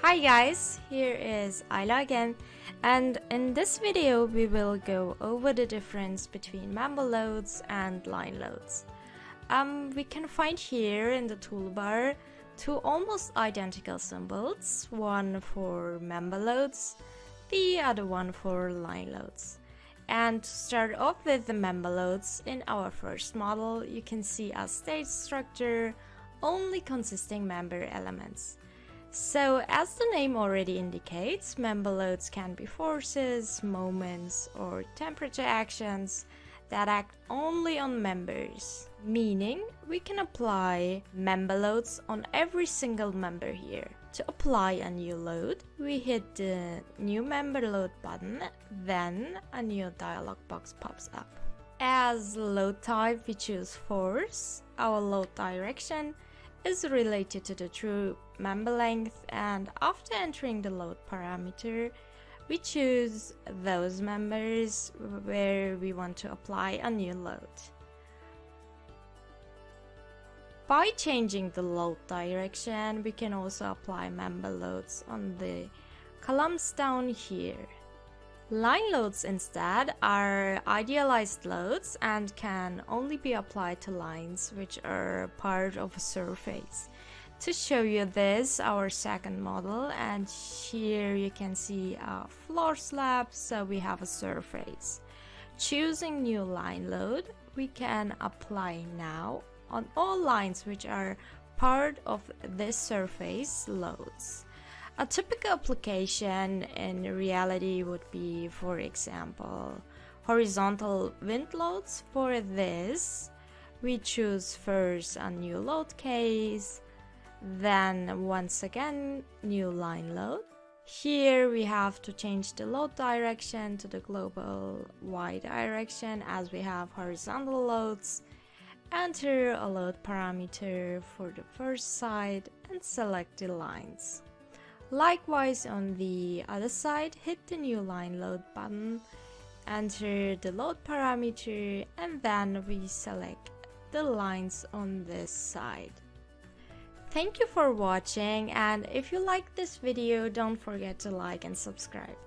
Hi guys, here is Ayla again, and in this video we will go over the difference between member loads and line loads. We can find here in the toolbar two almost identical symbols, one for member loads, the other one for line loads. And to start off with the member loads, in our first model you can see a state structure only consisting member elements. So, as the name already indicates, member loads can be forces, moments, or temperature actions that act only on members, meaning we can apply member loads on every single member here. To apply a new load, we hit the new member load button, then a new dialog box pops up. As load type, we choose force. Our load direction is related to the true member length, and after entering the load parameter, we choose those members where we want to apply a new load. By changing the load direction, we can also apply member loads on the columns down here. Line loads instead are idealized loads and can only be applied to lines which are part of a surface. To show you this, our second model, and here you can see a floor slab, so we have a surface. Choosing new line load, we can apply now on all lines which are part of this surface loads. A typical application in reality would be, for example, horizontal wind loads. For this, we choose first a new load case, then once again new line load. Here we have to change the load direction to the global Y direction as we have horizontal loads. Enter a load parameter for the first side and select the lines. Likewise, on the other side, hit the new line load button, enter the load parameter, and then we select the lines on this side. Thank you for watching, and if you like this video, don't forget to like and subscribe.